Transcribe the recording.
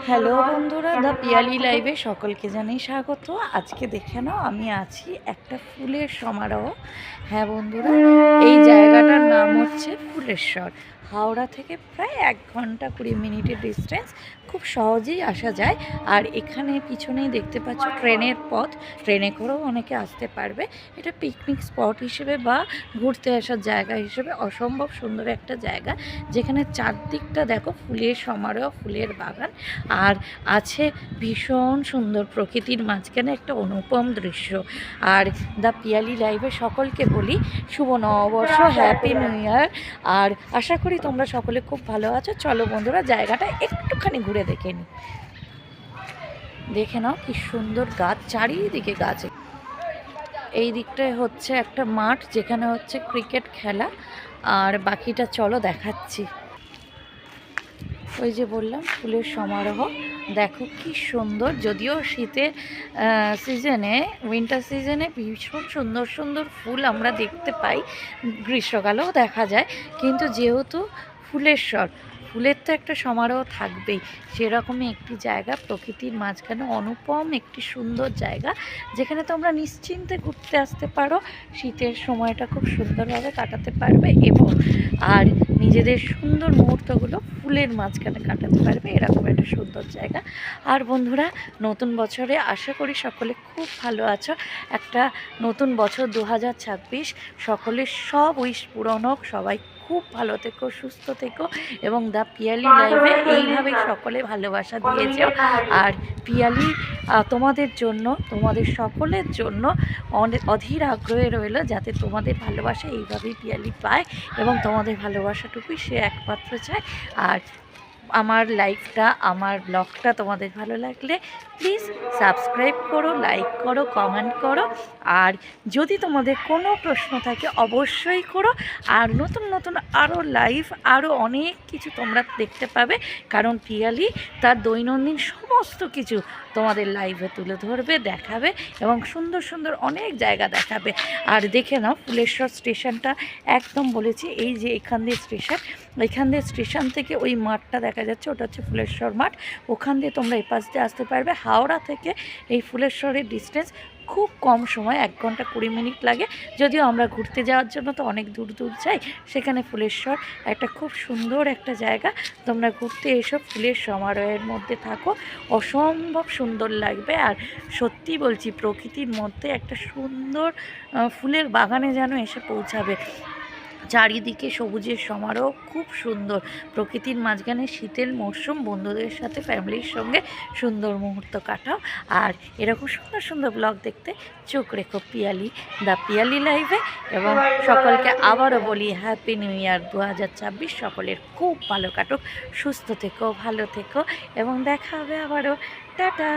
Hello বন্ধুরা, the Piyali লাইভে সকলকে জানাই স্বাগত। আজকে দেখে নাও, আমি আছি একটা ফুলের সমারোহ। হ্যাঁ বন্ধুরা, এই জায়গাটার নাম হচ্ছে ফুলেশ্বর। হাওড়া থেকে প্রায় 1 ঘন্টা 20 মিনিটের ডিস্টেন্স, খুব সহজেই আসা যায়। আর এখানে পিছনেই দেখতে পাচ্ছ ট্রেনের পথ, ট্রেনে করেও অনেকে আসতে পারবে। এটা পিকনিক স্পট হিসেবে বা ঘুরতে আসার জায়গা হিসেবে অসম্ভব সুন্দর একটা জায়গা, যেখানে চারদিকটা দেখো ফুলের সমারোহ, ফুলের বাগান, আর আছে ভীষণ সুন্দর প্রকৃতির মাঝখানে একটা অনুপম দৃশ্য। আর দ্য পিয়ালি লাইভে সকলকে বলি শুভ নববর্ষ, হ্যাপি নিউ ইয়ার। আর আশা করি তোমরা সকলে খুব ভালো আছো। চলো বন্ধুরা, জায়গাটা একটুখানি ঘুরে দেখে নাও কি সুন্দর গাছ, চারিদিকে গাছ। এই দিকটায় হচ্ছে একটা মাঠ, যেখানে হচ্ছে ক্রিকেট খেলা। আর বাকিটা চলো দেখাচ্ছি। ওই যে বললাম ফুলের সমারোহ, দেখো কি সুন্দর। যদিও শীতের সিজনে, উইন্টার সিজনে ভীষণ সুন্দর সুন্দর ফুল আমরা দেখতে পাই, গ্রীষ্মকালেও দেখা যায়। কিন্তু যেহেতু ফুলেশ্বর, ফুলের তো একটা সমারোহ থাকবেই। সেরকমই একটি জায়গা, প্রকৃতির মাঝখানে অনুপম একটি সুন্দর জায়গা, যেখানে তোমরা নিশ্চিন্তে ঘুরতে আসতে পারো, শীতের সময়টা খুব সুন্দরভাবে কাটাতে পারবে এবং আর নিজেদের সুন্দর মুহূর্তগুলো ফুলের মাঝখানে কাটাতে পারবে। এরকম একটা সুন্দর জায়গা। আর বন্ধুরা, নতুন বছরে আশা করি সকলে খুব ভালো আছো। একটা নতুন বছর 2026, সকলের সব উইশ পূরণ হোক। সবাই খুব ভালো থেকো, সুস্থ থেকো এবং দ্য পিয়ালি লাইভে এইভাবেই সকলে ভালোবাসা দিয়েছে। আর পিয়ালি তোমাদের জন্য, তোমাদের সকলের জন্য অধীর আগ্রহে রইল, যাতে তোমাদের ভালোবাসা এইভাবেই পিয়ালি পায় এবং তোমাদের ভালোবাসাটুকুই সে একমাত্র চায়। আর আমার লাইফটা, আমার ব্লগটা তোমাদের ভালো লাগলে প্লিজ সাবস্ক্রাইব করো, লাইক করো, কমেন্ট করো। আর যদি তোমাদের কোনো প্রশ্ন থাকে অবশ্যই করো। আর নতুন নতুন আরও লাইভ, আরও অনেক কিছু তোমরা দেখতে পাবে, কারণ পিয়ালি তার দৈনন্দিন সমস্ত কিছু তোমাদের লাইভে তুলে ধরবে, দেখাবে এবং সুন্দর সুন্দর অনেক জায়গা দেখাবে। আর দেখে নাও ফুলেশ্বর স্টেশনটা, একদম বলেছি এই যে এখান দিয়ে স্টেশন, এখান দিয়ে স্টেশন থেকে ওই মাঠটা দেখা যাচ্ছে, ওটা হচ্ছে ফুলেশ্বর মাঠ। ওখান দিয়ে তোমরা এই পাশ দিয়ে আসতে পারবে। হাওড়া থেকে এই ফুলেশ্বরের ডিস্টেন্স খুব কম সময়, 1 ঘন্টা 20 মিনিট লাগে। যদিও আমরা ঘুরতে যাওয়ার জন্য তো অনেক দূর দূর যাই, সেখানে ফুলেশ্বর একটা খুব সুন্দর একটা জায়গা। তোমরা ঘুরতে এসো, ফুলের সমারোহের মধ্যে থাকো, অসম্ভব সুন্দর লাগবে। আর সত্যি বলছি, প্রকৃতির মধ্যে একটা সুন্দর ফুলের বাগানে যেন এসে পৌঁছাবে। চারিদিকে সবুজের সমারোহ, খুব সুন্দর প্রকৃতির মাঝখানে শীতের মরশুম, বন্ধুদের সাথে ফ্যামিলির সঙ্গে সুন্দর মুহূর্ত কাটাও। আর এরকম সুন্দর সুন্দর ব্লগ দেখতে চোখ রেখো পিয়ালি, দ্য পিয়ালি লাইভে। এবং সকলকে আবারও বলি হ্যাপি নিউ ইয়ার 2026। সকলের খুব ভালো কাটুক, সুস্থ থেকো, ভালো থেকো এবং দেখা হবে আবারও। টাটা।